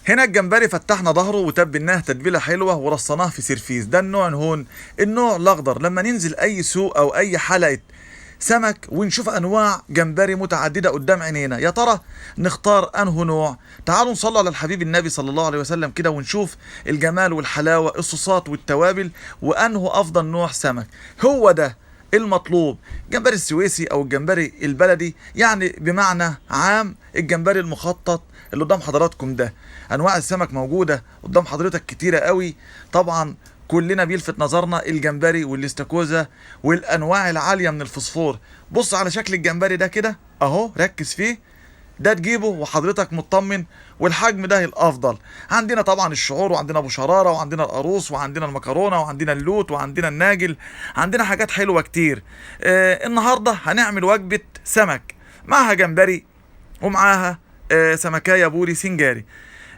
هنا الجمبري فتحنا ظهره وتبلناه تتبيله حلوه ورصناه في سرفيس. ده النوع هون، النوع الاخضر. لما ننزل اي سوق او اي حلقه سمك ونشوف انواع جمبري متعدده قدام عينينا، يا ترى نختار انه نوع؟ تعالوا نصلي على الحبيب النبي صلى الله عليه وسلم كده ونشوف الجمال والحلاوه، الصوصات والتوابل، وانه افضل نوع سمك. هو ده المطلوب، جمبري السويسي او الجمبري البلدي، يعني بمعنى عام الجمبري المخطط اللي قدام حضراتكم ده. انواع السمك موجوده قدام حضرتك كتيره قوي. طبعا كلنا بيلفت نظرنا الجمبري والاستاكوزا والانواع العاليه من الفوسفور. بص على شكل الجمبري ده كده اهو، ركز فيه، ده تجيبه وحضرتك مطمن، والحجم ده الافضل. عندنا طبعا الشعور، وعندنا ابو شراره، وعندنا القاروص، وعندنا المكرونه، وعندنا اللوت، وعندنا الناجل. عندنا حاجات حلوه كتير. النهارده هنعمل وجبه سمك معها جمبري ومعاها سمكايه بوري سنجاري.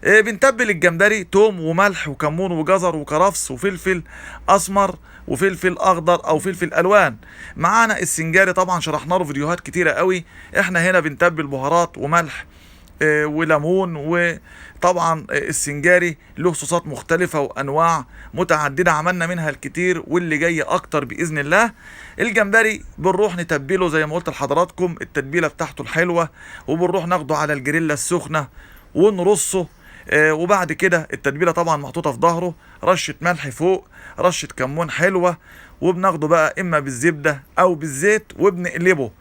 بنتبل الجمبري توم وملح وكمون وجزر وكرفس وفلفل اسمر وفلفل اخضر او فلفل الوان. معانا السنجاري طبعا شرحنا له فيديوهات كتيره قوي. احنا هنا بنتبل بهارات وملح وليمون. وطبعا السنجاري له صوصات مختلفة وأنواع متعددة عملنا منها الكتير واللي جاي أكتر بإذن الله. الجمبري بنروح نتبله زي ما قلت لحضراتكم التتبيلة بتاعته الحلوة، وبنروح ناخده على الجريلا السخنة ونرصه. وبعد كده التتبيلة طبعا محطوطة في ظهره، رشة ملح فوق، رشة كمون حلوة، وبناخده بقى إما بالزبدة أو بالزيت وبنقلبه.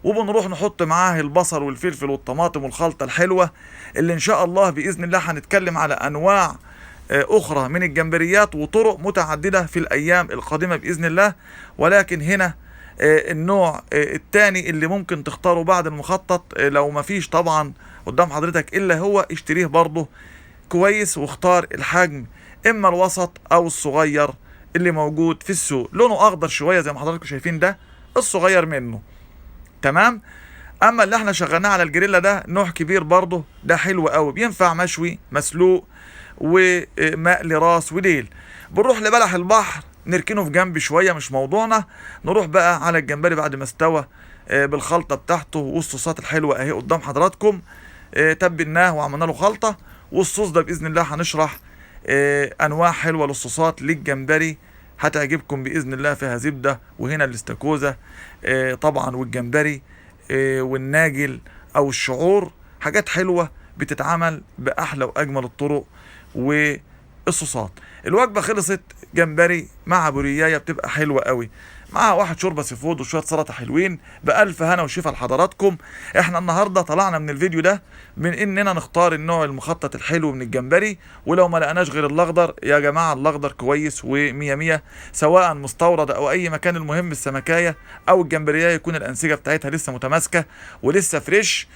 وبنروح نحط معاه البصل والفلفل والطماطم والخلطة الحلوة اللي ان شاء الله بإذن الله هنتكلم على انواع اخرى من الجمبريات وطرق متعددة في الايام القادمة بإذن الله. ولكن هنا النوع التاني اللي ممكن تختاره بعد المخطط، لو ما فيش طبعا قدام حضرتك الا هو، اشتريه برضه كويس واختار الحجم اما الوسط او الصغير اللي موجود في السوق. لونه اخضر شوية زي ما حضراتكم شايفين، ده الصغير منه. تمام. اما اللي احنا شغلناه على الجريلا ده نوع كبير برضه، ده حلو قوي، بينفع مشوي مسلوق ومقلي راس وديل. بنروح لبلح البحر نركنه في جنب شويه، مش موضوعنا. نروح بقى على الجمبري بعد ما استوى بالخلطه بتاعته والصوصات الحلوه اهي قدام حضراتكم. تبلناه وعملنا له خلطه، والصوص ده باذن الله هنشرح انواع حلوه للصوصات للجمبري هتعجبكم باذن الله. فيها زبده، وهنا الاستاكوزا طبعا، والجمبري والناجل او الشعور، حاجات حلوه بتتعمل باحلى واجمل الطرق والصوصات. الوجبه خلصت، جمبري مع بوريايه بتبقى حلوه قوي، معاها واحد شوربه سي فود وشويه سلطه حلوين، بالف هنا وشفا لحضراتكم. احنا النهارده طلعنا من الفيديو ده من اننا نختار النوع المخطط الحلو من الجمبري، ولو ما لقناش غير الاخضر يا جماعه الاخضر كويس ومية مية، سواء مستورد او اي مكان. المهم السمكايه او الجمبريه يكون الانسجه بتاعتها لسه متماسكه ولسه فريش.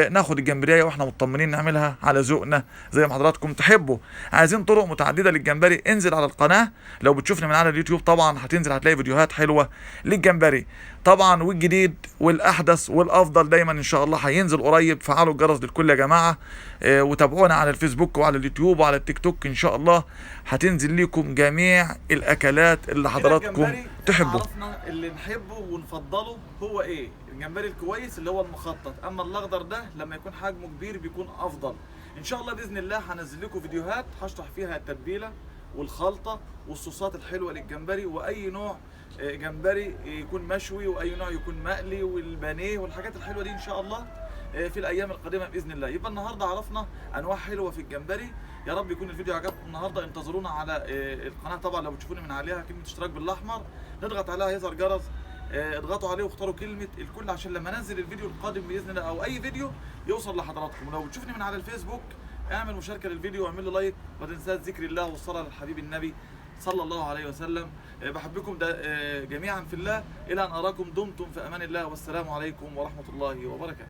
ناخد الجمبريه واحنا مطمنين نعملها على ذوقنا زي ما حضراتكم تحبوا. عايزين طرق متعدده للجمبري، انزل على القناه. لو بتشوفني من على اليوتيوب طبعا هتنزل هتلاقي فيديوهات حلوه للجمبري طبعا، والجديد والاحدث والافضل دايما ان شاء الله هينزل قريب. فعلوا الجرس للكل يا جماعه، وتابعونا على الفيسبوك وعلى اليوتيوب وعلى التيك توك. ان شاء الله هتنزل لكم جميع الاكلات اللي حضراتكم تحبوا. عرفنا اللي نحبه ونفضله هو ايه. الجمبري الكويس اللي هو المخطط، اما الاخضر ده لما يكون حجمه كبير بيكون افضل. ان شاء الله باذن الله هنزل لكم فيديوهات هشرح فيها التتبيله والخلطه والصوصات الحلوه للجمبري، واي نوع جمبري يكون مشوي، واي نوع يكون مقلي، والبانيه والحاجات الحلوه دي ان شاء الله في الايام القادمه باذن الله. يبقى النهارده عرفنا انواع حلوه في الجمبري. يا رب يكون الفيديو عجبكم النهارده. انتظرونا على القناه طبعا، لو بتشوفوني من عليها كلمه اشتراك بالاحمر نضغط عليها يظهر جرس، اضغطوا عليه واختاروا كلمه الكل عشان لما انزل الفيديو القادم باذن الله او اي فيديو يوصل لحضراتكم. ولو بتشوفني من على الفيسبوك اعمل مشاركه للفيديو واعمل لي لايك، وما تنساش ذكر الله والصلاه للحبيب النبي صلى الله عليه وسلم. بحبكم جميعا في الله، الى ان اراكم دمتم في امان الله، والسلام عليكم ورحمه الله وبركاته.